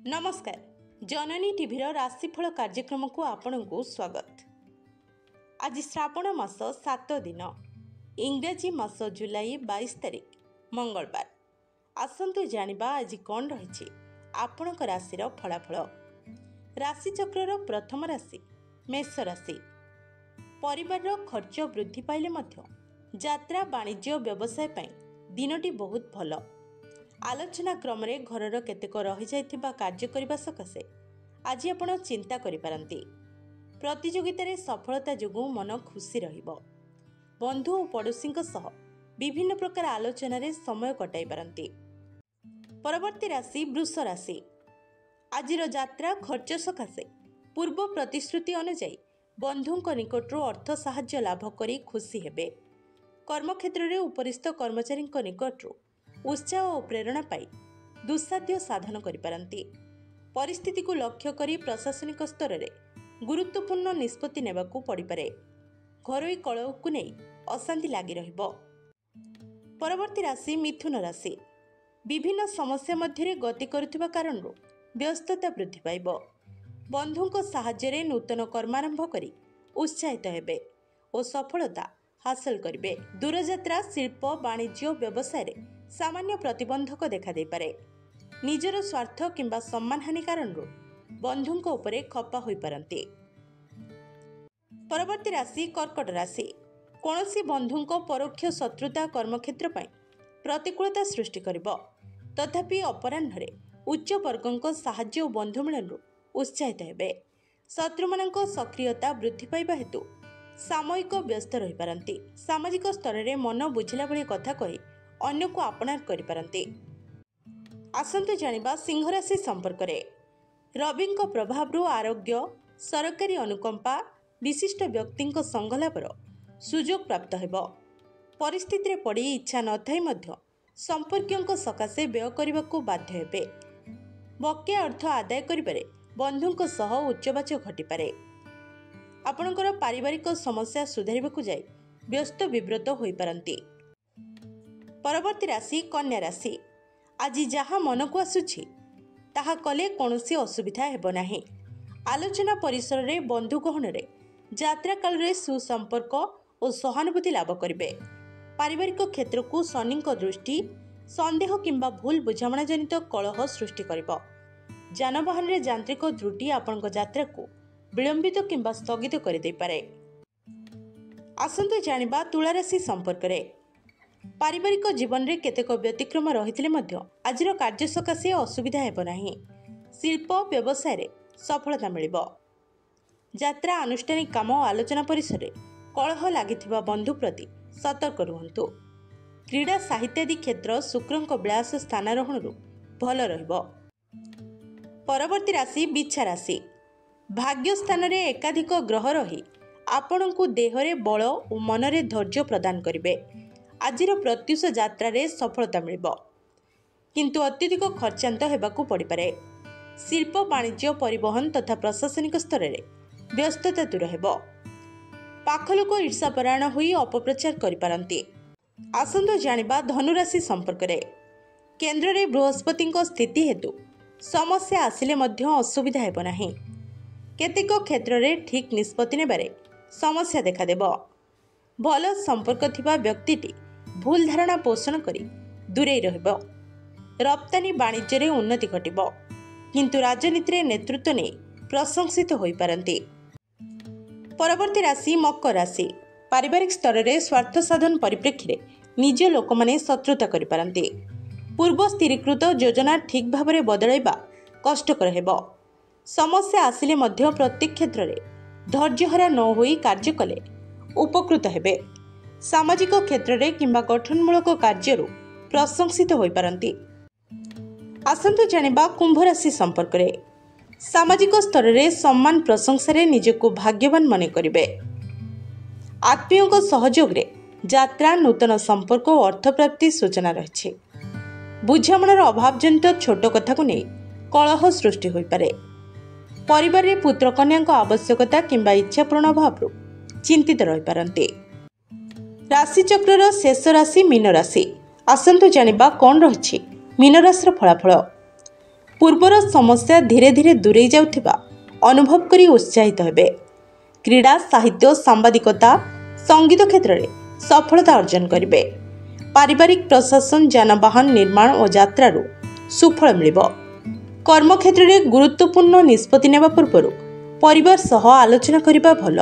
नमस्कार जननी टीवीर राशिफल कार्यक्रम को आपण को स्वागत। आज श्रावण मास 7 दिन इंग्राजी मास जुलाई 22 तारिख मंगलवार। आसंतु जानिबा आज कौन रही आपणक राशिर फलाफल। राशिचक्र प्रथम राशि मेष राशि। परिवार खर्च वृद्धि पाइले मध्य यात्रा वाणिज्य व्यवसाय पई दिनटी बहुत भल। आलोचना क्रम घरर केतेक रही जाइथिबा कार्य करबा सकाशे आज आपण चिंता करिपारंती। प्रतियोगिता रे सफलता जोगु मन खुशी रहिबो। बंधु और पड़ोसी सह विभिन्न प्रकार आलोचना रे समय कटाई पारंती। परवर्ती राशि वृष राशि। आजिर यात्रा खर्च सकाशे पूर्व प्रतिश्रुति अनुसार बंधुंक निकटरू अर्थ साहाय्य लाभ करी खुशी हेबे। कर्मक्षेत्र रे उपरिस्थ कर्मचारी निकटरू उत्साह और प्रेरणा पाई दुस्साध्य साधन करिपारंती। परिस्थिति को लक्ष्य करी प्रशासनिक स्तर रे गुरुत्वपूर्ण निष्पत्ति नेबाकू पड़िपारे। घरोई कलह को नहीं अशांति लागी रहिबो। परवर्ती राशि मिथुन राशि। विभिन्न समस्या मध्य गति करुथिबा कारणरू व्यस्तता वृद्धि पाइबो। बंधुंक साहाय्य रे नूतन कर्मारंभ करी उत्साहित हेबे और सफलता हासिल करिबे। दूरयात्रा शिल्प वाणिज्य व्यवसाय रे सामान्य प्रतिबंधक देखा दे पारे। निजर स्वार्थ किंबा सम्मान हानि कारणरू बंधुंक उपरे खपा होई पारंती। परवर्ती राशि कर्कट राशि। कोनोसी बंधुंक परोक्ष शत्रुता कर्मक्षेत्र पई प्रतिकूलता सृष्टि करिबो। तथापि अपराह्न उच्च वर्गंक साहाय्य और बंधु मिलनरू उत्साहित हेबे। शत्रुमानंक सक्रियता वृद्धि पाइबा हेतु सामयिक व्यस्त रही पारंती। सामाजिक स्तर रे मन बुझिला भली कथा कही अन्य को अपनार करि पारंती। आसंतु जानिबा सिंह राशि संपर्क रे। रविंक प्रभाव रु आरोग्य सरकारी अनुकंपा विशिष्ट व्यक्तिंक संगलापर सुजोग प्राप्त हेबो। परिस्थिति रे पड़ी इच्छा न थाई मध्य संपर्कियों सकाशे व्यय करने को बाध्य हेबे। बकेया अर्थ आदाय करिबारे बंधुंक सह उच्चबाच घटिपारे। आपणकर पारिवारिक समस्या सुधारिबाकू जाय व्यस्त विब्रत होई पारंती। परवर्ती राशि कन्या राशि। आज जहाँ मन को आसुछि ताहा कले कौनसी असुविधा हेबो नाही। आलोचना परिसर रे बंधु गहन रे यात्रा काल रे सुसंपर्क और सहानुभूति लाभ करिबे। पारिवारिक क्षेत्र को शनिक दृष्टि संदेह किंबा भूल बुझामणा जनित कलह सृष्टि करिबो। जानवाहन रे यांत्रिक त्रुटि आपनक यात्रा को विलंबित किंबा स्थगित करि दे पारे। आसंतु जानिबा तुला राशि संपर्क रे। पारिवारिक जीवन रे केतेक व्यतिक्रम रहिथिले मध्य आजिर कार्य सकाशे असुविधा हेबो नाही। शिल्प व्यवसाय रे सफलता मिलिबो। यात्रा अनुष्ठानिक काम आलोचना परिसर रे कलह लागिथिबा बंधु प्रति सतर्क रुहंतु। क्रीड़ा साहित्य आदि क्षेत्र शुक्रंक विलास स्थानारोहणरू भल रहिबो। परवर्ती राशि बिच्छा राशि। भाग्य स्थान रे एकाधिक ग्रह रही आपणଙ୍କୁ देहरे बल और मनरे धैर्य प्रदान करिवे। आजिर प्रत्युष यात्रा रे सफलता मिलिबो किंतु अत्यधिक खर्चांत हेबाकू पड़िपारे। शिल्प वाणिज्य परिवहन तथा प्रशासनिक स्तर रे व्यस्तता दूर हेबो। पाख लोक ईर्षापरायण होई अपप्रचार करिपारंती। आसंतु जानिबा धनुराशि संपर्क रे। केंद्र रे बृहस्पति स्थिति हेतु समस्या आसिले मध्य असुविधा हेबो नाही। केतेक क्षेत्र रे ठीक निष्पत्ति नेबारे समस्या देखा देबो। भल संपर्क थिबा व्यक्तिटी भूल धारणा पोषण करी दूरे रहिबो। रप्तानी वाणिज्य रे उन्नति घटिबो किंतु राजनीति रे नेतृत्व नै प्रशंसित होई पारंती। परवर्ती राशि मकर राशि। पारिवारिक स्तर रे स्वार्थ साधन परिप्रेक्षी रे निज लोक माने शत्रुता करि पारंती। पूर्व स्थिरीकृत योजना ठीक भाव में बदलाइबा कष्टकर हेबो। समस्या आसिले मध्य प्रत्येक क्षेत्र रे धैर्यहरा न होई कार्य कले उपकृत हेबे। सामाजिक क्षेत्र रे किंबा गठनमूलक कार्यरू प्रशंसित होई पारंती। आसंतु जानिबा कुंभ राशि संपर्क रे। सामाजिक स्तर रे सम्मान प्रशंसा रे निजको भाग्यवान मने करिवे। आत्मीयों सहयोग रे यात्रा नूतन संपर्क और अर्थप्राप्ति सूचना रही। बुझामणार अभाव जनित छोट कथा को नहीं कलह सृष्टि होई पारे। परिवार रे पुत्र कन्या आवश्यकता किंबा इच्छा पूर्ण अभाव चिंतित रही पारंती। राशि चक्र शेष राशि मीन राशि। आसंतु जानिबा कौन रही मीन राशि फलाफल। ପୂର୍ବର ସମସ୍ୟା ଧୀରେ ଧୀରେ ଦୂରେଇ ଯାଉଥିବା ଅନୁଭବ କରି ଉତ୍ସାହିତ ହେବେ। କ୍ରୀଡ଼ା, ସାହିତ୍ୟ, ସାମ୍ବାଦିକତା, ସଙ୍ଗୀତ କ୍ଷେତ୍ରରେ ସଫଳତା ଅର୍ଜନ କରିବେ। ପାରିବାରିକ, ପ୍ରଶାସନ, ଯାନବାହନ ନିର୍ମାଣ ଓ ଯାତ୍ରାରୁ ସୁଫଳ ମିଳିବ। କର୍ମକ୍ଷେତ୍ରରେ ଗୁରୁତ୍ୱପୂର୍ଣ୍ଣ ନିଷ୍ପତ୍ତି ନେବା ପୂର୍ବରୁ ପରିବାର ସହ ଆଲୋଚନା କରିବା ଭଲ।